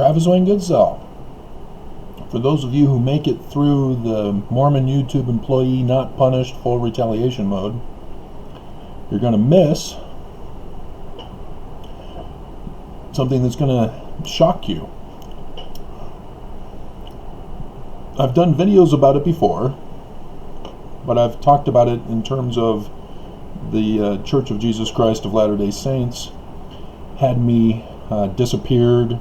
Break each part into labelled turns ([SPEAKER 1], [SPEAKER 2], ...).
[SPEAKER 1] Travis Wayne Goodsell. For those of you who make it through the Mormon YouTube employee not punished full retaliation mode, you're going to miss something that's going to shock you. I've done videos about it before, but I've talked about it in terms of the Church of Jesus Christ of Latter-day Saints had me disappeared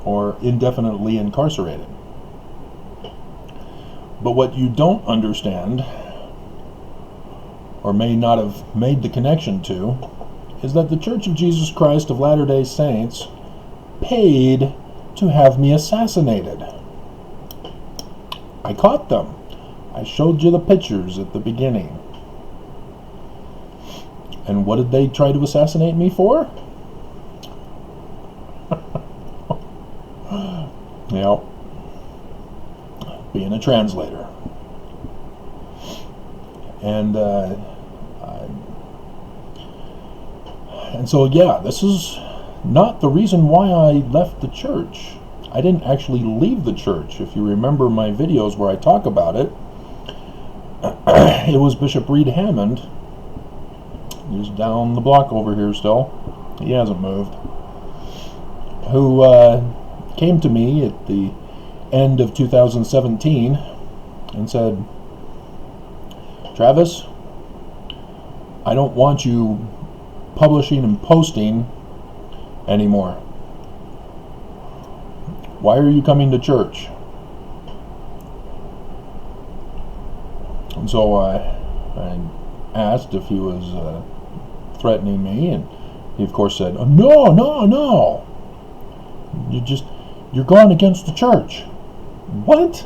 [SPEAKER 1] or indefinitely incarcerated. But what you don't understand, or may not have made the connection to, is that the Church of Jesus Christ of Latter-day Saints paid to have me assassinated. I caught them. I showed you the pictures at the beginning. And what did they try to assassinate me for? Yep. Being a translator. And so yeah, this is not the reason why I left the church. I didn't actually leave the church. If you remember my videos where I talk about it, it was Bishop Reed Hammond. He's down the block over here still. He hasn't moved. Who came to me at the end of 2017 and said, Travis, I don't want you publishing and posting anymore. Why are you coming to church? And so I asked if he was threatening me, and he of course said, no, you're going against the church. What?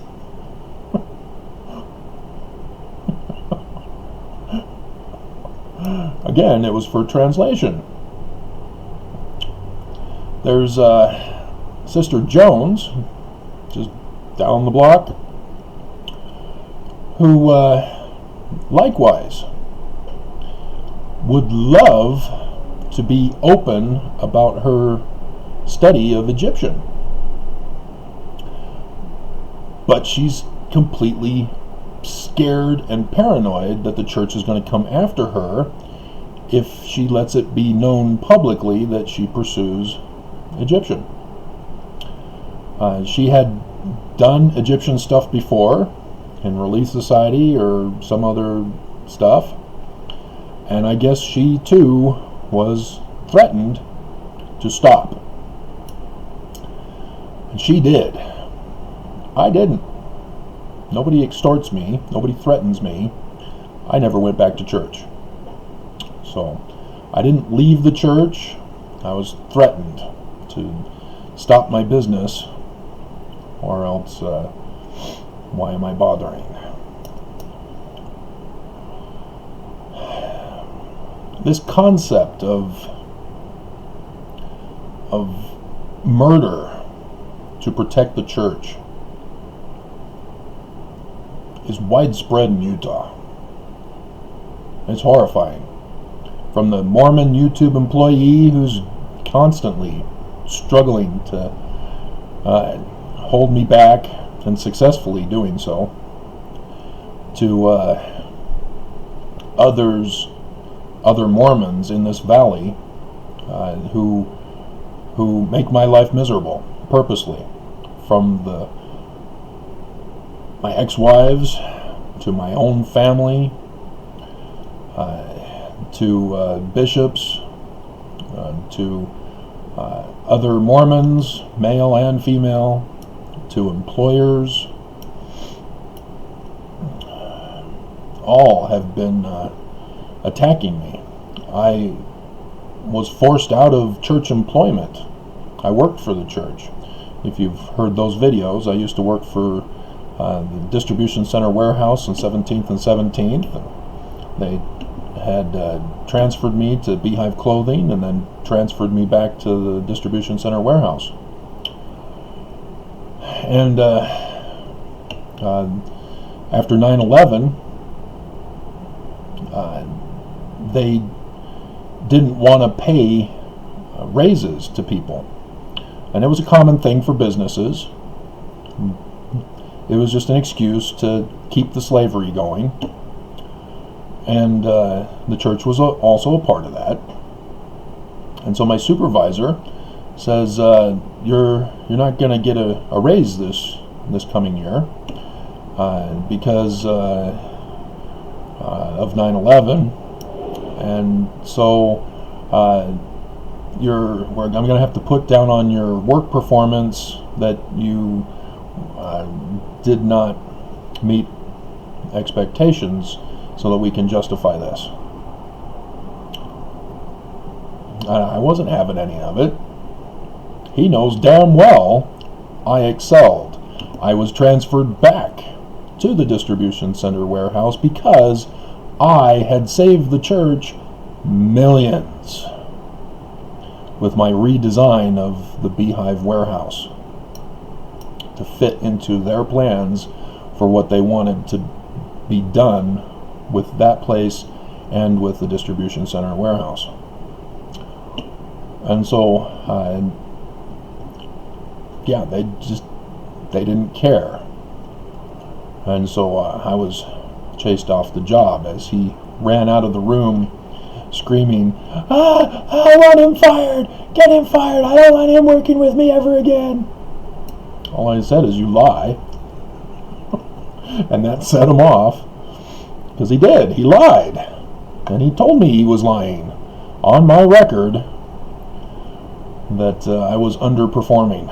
[SPEAKER 1] Again, it was for translation. There's Sister Jones, just down the block, who likewise would love to be open about her study of Egyptian. But she's completely scared and paranoid that the church is going to come after her if she lets it be known publicly that she pursues Egyptian. She had done Egyptian stuff before in Relief Society or some other stuff, and I guess she too was threatened to stop. And she did. I didn't. Nobody extorts me. Nobody threatens me. I never went back to church. So I didn't leave the church. I was threatened to stop my business, or else why am I bothering? This concept of murder to protect the church is widespread in Utah. It's horrifying. From the Mormon YouTube employee who's constantly struggling to hold me back and successfully doing so, to other Mormons in this valley who make my life miserable purposely, from my ex-wives to my own family, to bishops, to other Mormons, male and female, to employers. All have been attacking me. I was forced out of church employment. I worked for the church. If you've heard those videos, I used to work for the distribution center warehouse on 17th and 17th. They had transferred me to Beehive Clothing and then transferred me back to the distribution center warehouse. And after 9/11, they didn't want to pay raises to people. And it was a common thing for businesses. It was just an excuse to keep the slavery going. And the church was also a part of that. And so my supervisor says, you're not going to get a raise this coming year because of 9/11, and so I'm going to have to put down on your work performance that you did not meet expectations, so that we can justify this. I wasn't having any of it. He knows damn well I excelled. I was transferred back to the distribution center warehouse because I had saved the church millions with my redesign of the Beehive warehouse to fit into their plans for what they wanted to be done with that place and with the distribution center warehouse. And so they didn't care. And so I was chased off the job as he ran out of the room screaming, I want him fired! Get him fired! I don't want him working with me ever again! All I said is, you lie. And that set him off, because he did. He lied. And he told me he was lying on my record that I was underperforming.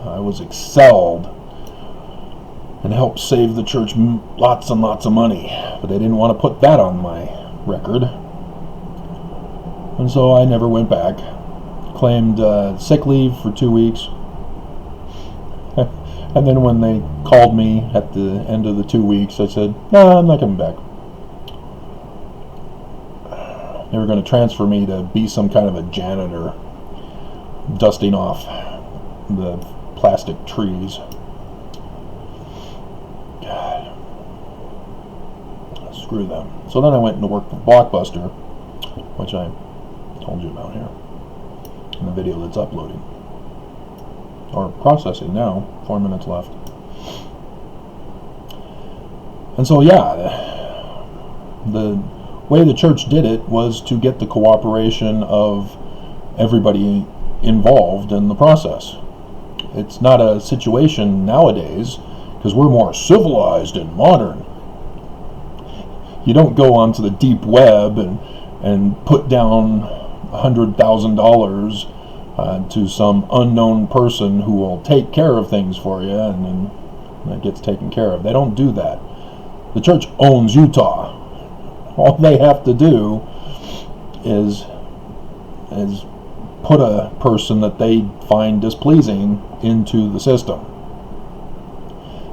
[SPEAKER 1] I was excelled and helped save the church lots and lots of money, but they didn't want to put that on my record. And so I never went back. Claimed sick leave for 2 weeks. And then when they called me at the end of the 2 weeks, I said, no, I'm not coming back. They were going to transfer me to be some kind of a janitor, dusting off the plastic trees. God. Screw them. So then I went to work for Blockbuster, which I told you about here in the video that's uploading. Or processing now, 4 minutes left. And so the way the church did it was to get the cooperation of everybody involved in the process. It's not a situation nowadays, because we're more civilized and modern. You don't go onto the deep web and put down $100,000 to some unknown person who will take care of things for you, and then it gets taken care of. They don't do that. The church owns Utah. All they have to do is put a person that they find displeasing into the system.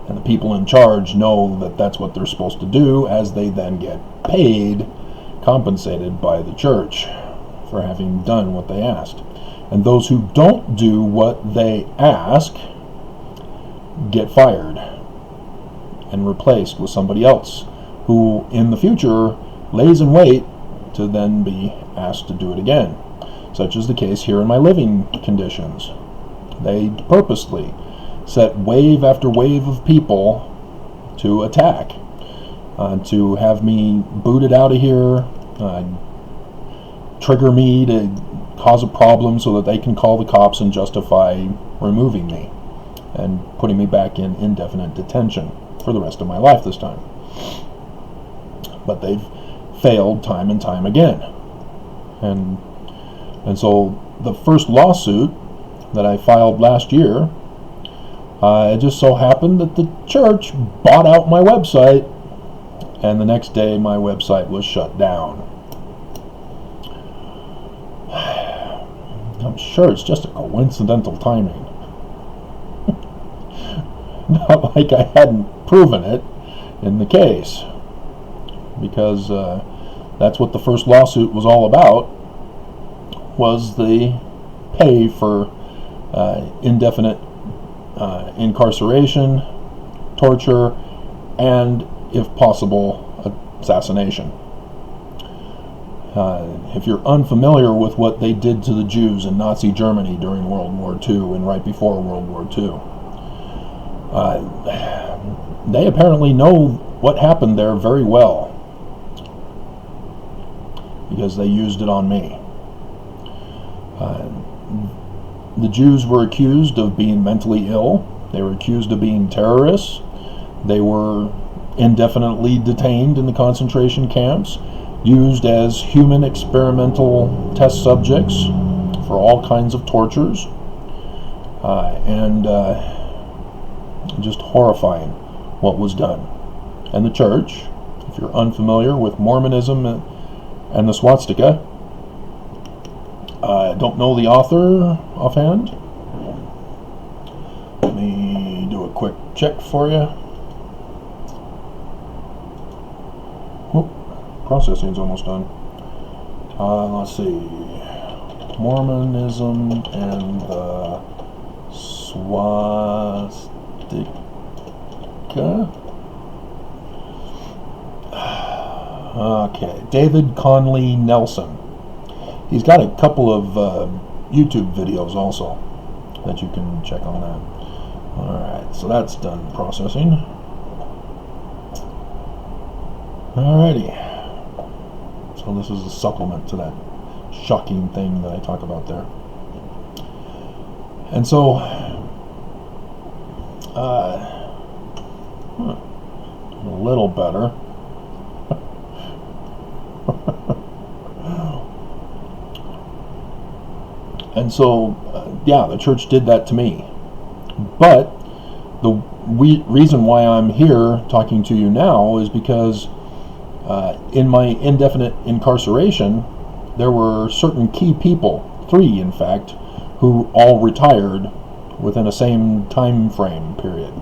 [SPEAKER 1] And the people in charge know that that's what they're supposed to do, as they then get paid, compensated by the church for having done what they asked. And those who don't do what they ask get fired and replaced with somebody else who in the future lays in wait to then be asked to do it again. Such is the case here in my living conditions. They purposely set wave after wave of people to attack, to have me booted out of here, trigger me to cause a problem so that they can call the cops and justify removing me and putting me back in indefinite detention for the rest of my life this time. But they've failed time and time again. And so the first lawsuit that I filed last year, it just so happened that the church bought out my website, and the next day my website was shut down. I'm sure it's just a coincidental timing. Not like I hadn't proven it in the case, because that's what the first lawsuit was all about, was the pay for indefinite incarceration, torture, and, if possible, assassination. If you're unfamiliar with what they did to the Jews in Nazi Germany during World War II and right before World War II, they apparently know what happened there very well, because they used it on me. The Jews were accused of being mentally ill. They were accused of being terrorists. They were indefinitely detained in the concentration camps, used as human experimental test subjects for all kinds of tortures, and just horrifying what was done. And the church, if you're unfamiliar with Mormonism and the swastika, I don't know the author offhand. Let me do a quick check for you. Processing's almost done. Let's see. Mormonism and the swastika. Okay, David Conley Nelson. He's got a couple of YouTube videos also that you can check on that. Alright, so that's done processing. Alrighty. So this is a supplement to that shocking thing that I talk about there. And so, a little better. And so, yeah, the church did that to me. But the reason why I'm here talking to you now is because in my indefinite incarceration, there were certain key people, 3 in fact, who all retired within a same time frame period.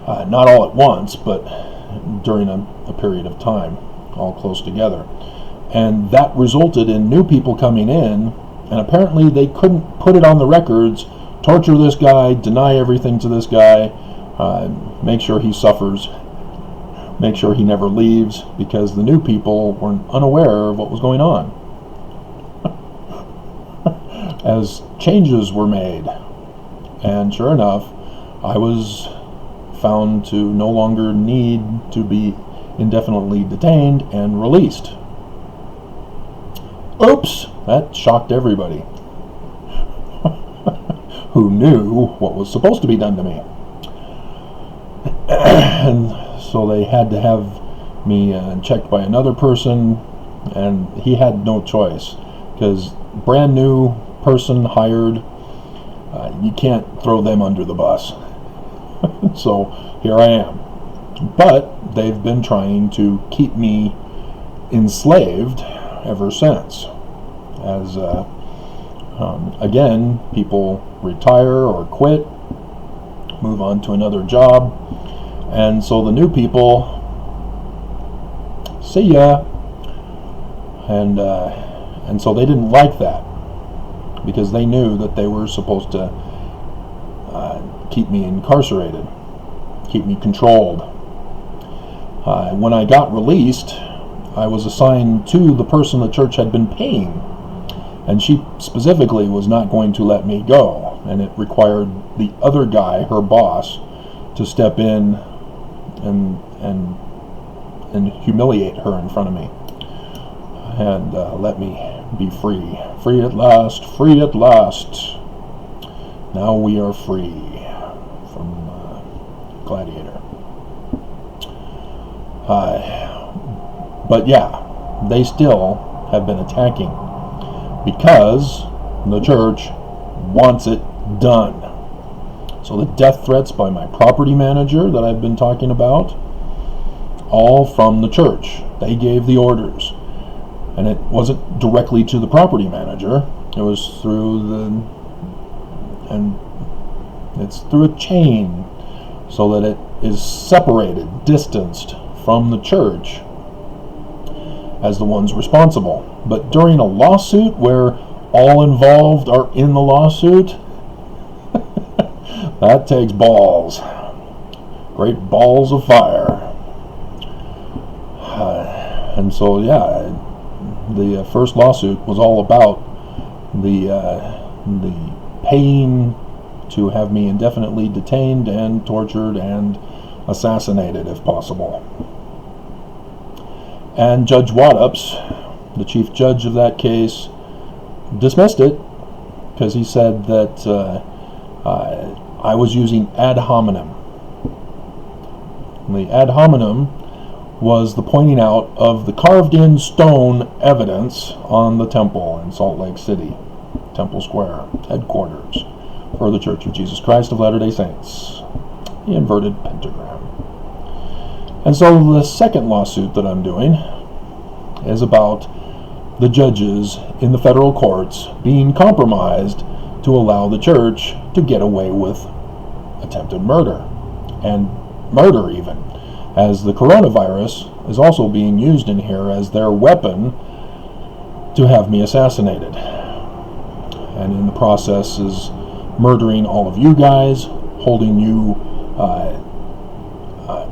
[SPEAKER 1] Not all at once, but during a period of time, all close together. And that resulted in new people coming in, and apparently they couldn't put it on the records, torture this guy, deny everything to this guy, make sure he suffers, make sure he never leaves, because the new people were unaware of what was going on. As changes were made, and sure enough, I was found to no longer need to be indefinitely detained and released. Oops! That shocked everybody who knew what was supposed to be done to me. And so they had to have me checked by another person, and he had no choice, because brand new person hired, you can't throw them under the bus. So here I am. But they've been trying to keep me enslaved ever since. As again, people retire or quit, move on to another job, and so the new people, see ya. And so they didn't like that, because they knew that they were supposed to keep me incarcerated, keep me controlled. When I got released, I was assigned to the person the church had been paying, and she specifically was not going to let me go, and it required the other guy, her boss, to step in and humiliate her in front of me, and let me be free. Free at last, free at last. Now we are free from Gladiator. But yeah, they still have been attacking, because the church wants it done. So the death threats by my property manager that I've been talking about, all from the church. They gave the orders. And it wasn't directly to the property manager. It was through it's through a chain, so that it is separated, distanced from the church as the ones responsible. But during a lawsuit where all involved are in the lawsuit, that takes balls. Great balls of fire. And so, yeah, the first lawsuit was all about the paying to have me indefinitely detained and tortured and assassinated if possible. And Judge Waddups, the chief judge of that case, dismissed it because he said that I was using ad hominem. And the ad hominem was the pointing out of the carved-in stone evidence on the temple in Salt Lake City, Temple Square, headquarters for the Church of Jesus Christ of Latter-day Saints, the inverted pentagram. And so the second lawsuit that I'm doing is about the judges in the federal courts being compromised to allow the church to get away with attempted murder, and murder even, as the coronavirus is also being used in here as their weapon to have me assassinated. And in the process is murdering all of you guys, holding you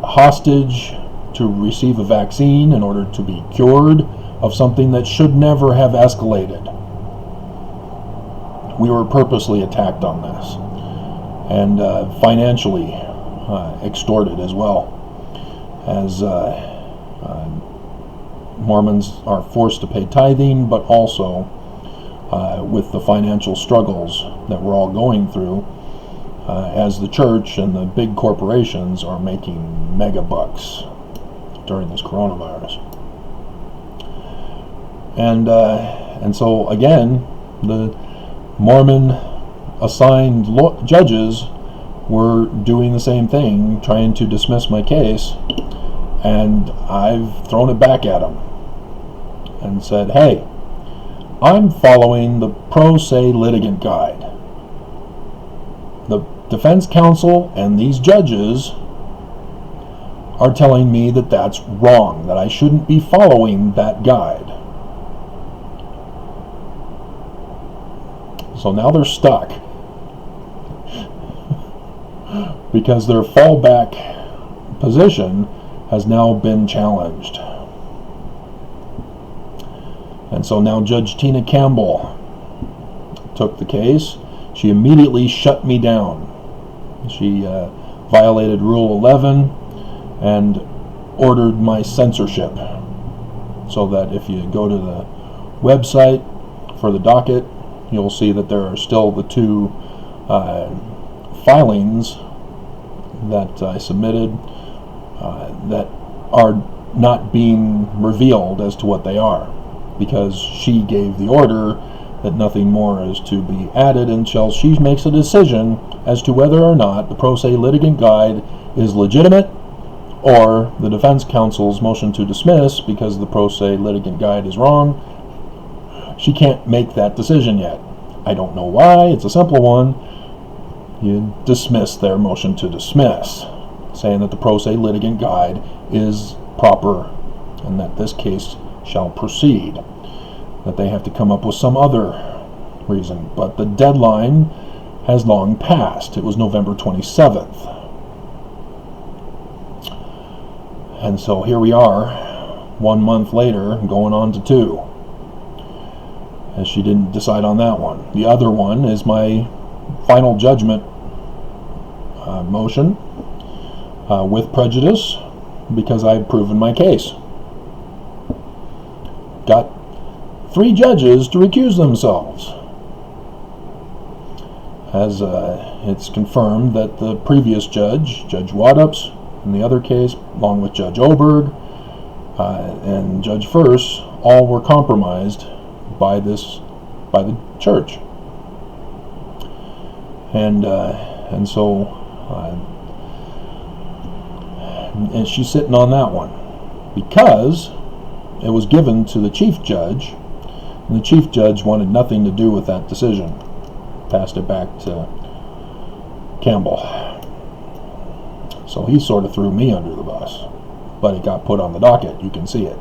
[SPEAKER 1] hostage to receive a vaccine in order to be cured of something that should never have escalated. We were purposely attacked on this, and financially extorted as well, as Mormons are forced to pay tithing, but also with the financial struggles that we're all going through, as the church and the big corporations are making mega bucks during this coronavirus. And so again, the Mormon assigned judges were doing the same thing, trying to dismiss my case, and I've thrown it back at them and said, hey, I'm following the pro se litigant guide. The defense counsel and these judges are telling me that that's wrong, that I shouldn't be following that guide. So now they're stuck because their fallback position has now been challenged. And so now Judge Tina Campbell took the case. She immediately shut me down. She violated Rule 11 and ordered my censorship, so that if you go to the website for the docket, you'll see that there are still the two filings that I submitted that are not being revealed as to what they are, because she gave the order that nothing more is to be added until she makes a decision as to whether or not the pro se litigant guide is legitimate, or the defense counsel's motion to dismiss because the pro se litigant guide is wrong. She can't make that decision yet. I don't know why. It's a simple one. You dismiss their motion to dismiss, saying that the pro se litigant guide is proper and that this case shall proceed, that they have to come up with some other reason. But the deadline has long passed. It was November 27th. And so here we are, 1 month later, going on to 2, as she didn't decide on that one. The other one is my final judgment motion with prejudice, because I've proven my case. Got 3 judges to recuse themselves, as it's confirmed that the previous judge, Judge Waddups, in the other case, along with Judge Oberg and Judge First, all were compromised by the church, and so and she's sitting on that one because it was given to the chief judge, and the chief judge wanted nothing to do with that decision. Passed it back to Campbell. So he sort of threw me under the bus, but it got put on the docket. You can see it.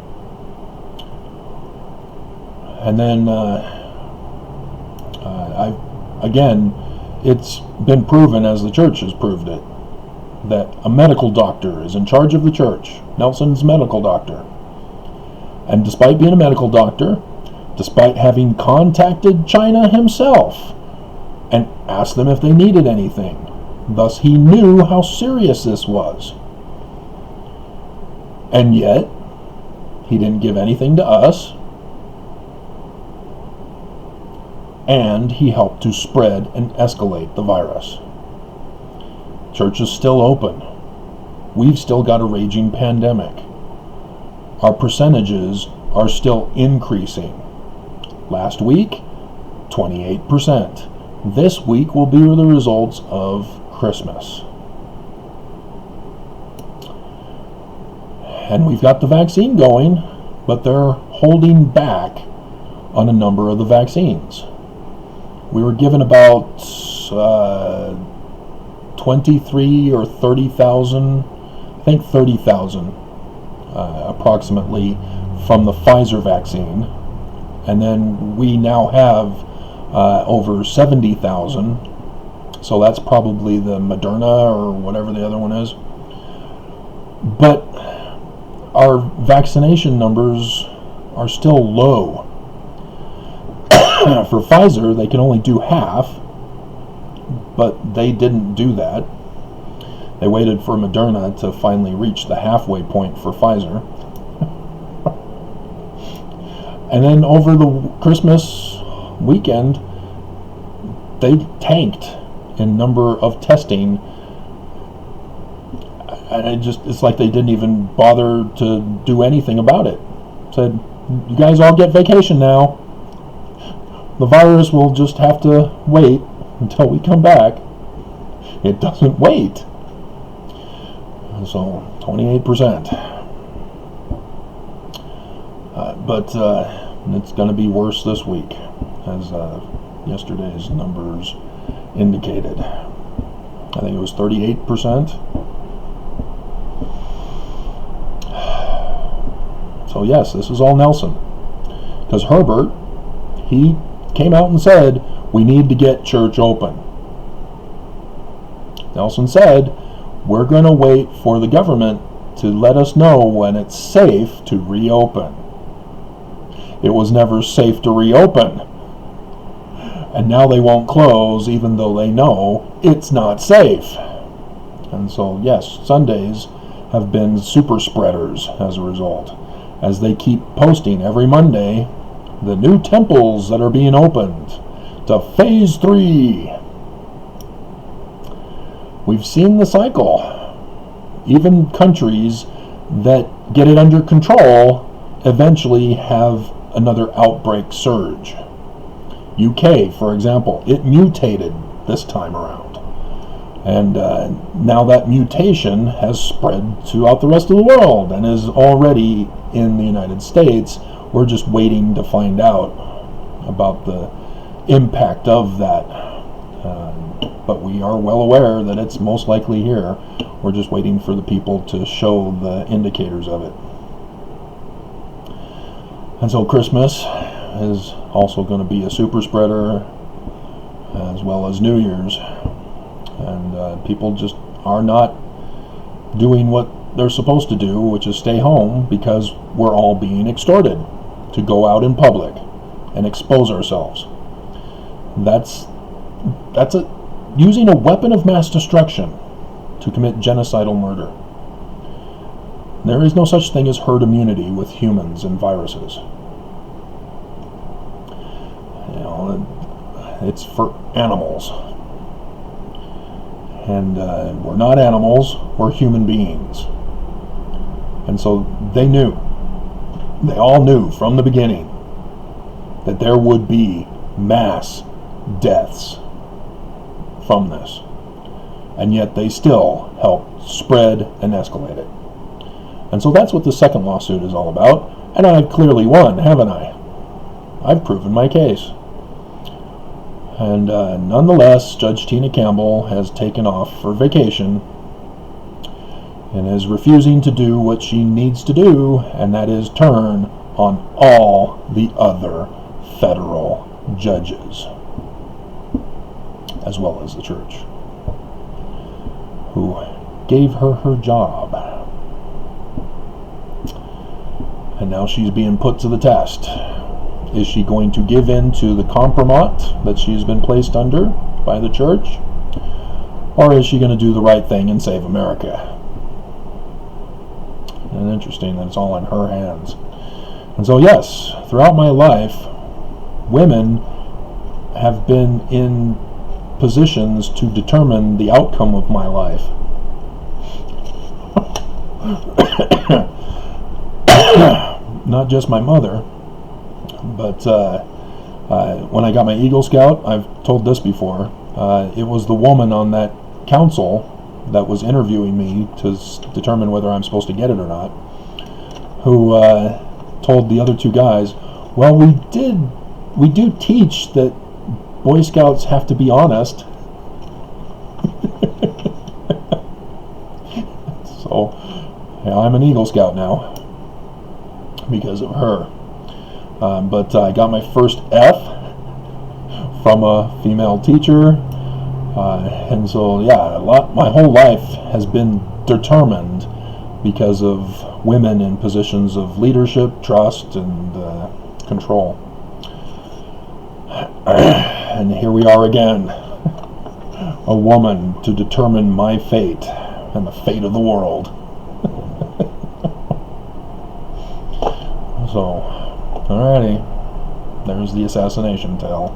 [SPEAKER 1] And then again, it's been proven, as the church has proved it, that a medical doctor is in charge of the church. Nelson's medical doctor And despite being a medical doctor, despite having contacted China himself and asked them if they needed anything, thus he knew how serious this was. And yet, he didn't give anything to us, and he helped to spread and escalate the virus. Church is still open. We've still got a raging pandemic. Our percentages are still increasing. Last week, 28%. This week will be the results of Christmas. And we've got the vaccine going, but they're holding back on a number of the vaccines. We were given about 23 or 30,000, I think 30,000 approximately from the Pfizer vaccine. And then we now have over 70,000. So that's probably the Moderna or whatever the other one is. But our vaccination numbers are still low. For Pfizer, they can only do half, but they didn't do that. They waited for Moderna to finally reach the halfway point for Pfizer. And then over the Christmas weekend, they tanked in number of testing. And it's like they didn't even bother to do anything about it. Said, you guys all get vacation now. The virus will just have to wait until we come back. It doesn't wait. So 28%. But it's going to be worse this week, as yesterday's numbers indicated. I think it was 38%. So yes, this is all Nelson. Because Herbert, he came out and said, we need to get church open. Nelson said, we're going to wait for the government to let us know when it's safe to reopen. It was never safe to reopen. And now they won't close even though they know it's not safe. And so, yes, Sundays have been super spreaders as a result, as they keep posting every Monday the new temples that are being opened to phase 3. We've seen the cycle. Even countries that get it under control eventually have another outbreak surge. UK, for example, it mutated this time around. And now that mutation has spread throughout the rest of the world and is already in the United States. We're just waiting to find out about the impact of that. But we are well aware that it's most likely here. We're just waiting for the people to show the indicators of it. And so Christmas is also going to be a super spreader, as well as New Year's. And people just are not doing what they're supposed to do, which is stay home, because we're all being extorted to go out in public and expose ourselves. That's using a weapon of mass destruction to commit genocidal murder. There is no such thing as herd immunity with humans and viruses. You know, it's for animals. And we're not animals, we're human beings. And so they all knew from the beginning that there would be mass deaths from this. And yet they still helped spread and escalate it. And so that's what the second lawsuit is all about. And I've clearly won, haven't I? I've proven my case. And nonetheless, Judge Tina Campbell has taken off for vacation and is refusing to do what she needs to do, and that is turn on all the other federal judges, as well as the church, who gave her her job. And now she's being put to the test. Is she going to give in to the compromat that she's been placed under by the church? Or is she going to do the right thing and save America? And interesting that it's all in her hands. And so yes, throughout my life, women have been in positions to determine the outcome of my life. Not just my mother, but when I got my Eagle Scout, I've told this before, it was the woman on that council that was interviewing me to determine whether I'm supposed to get it or not, who told the other two guys, well, we do teach that Boy Scouts have to be honest. So, yeah, I'm an Eagle Scout now because of her. But I got my first F from a female teacher, and so yeah, my whole life has been determined because of women in positions of leadership, trust, and control. And here we are again, a woman to determine my fate and the fate of the world. So, alrighty, there's the assassination tale.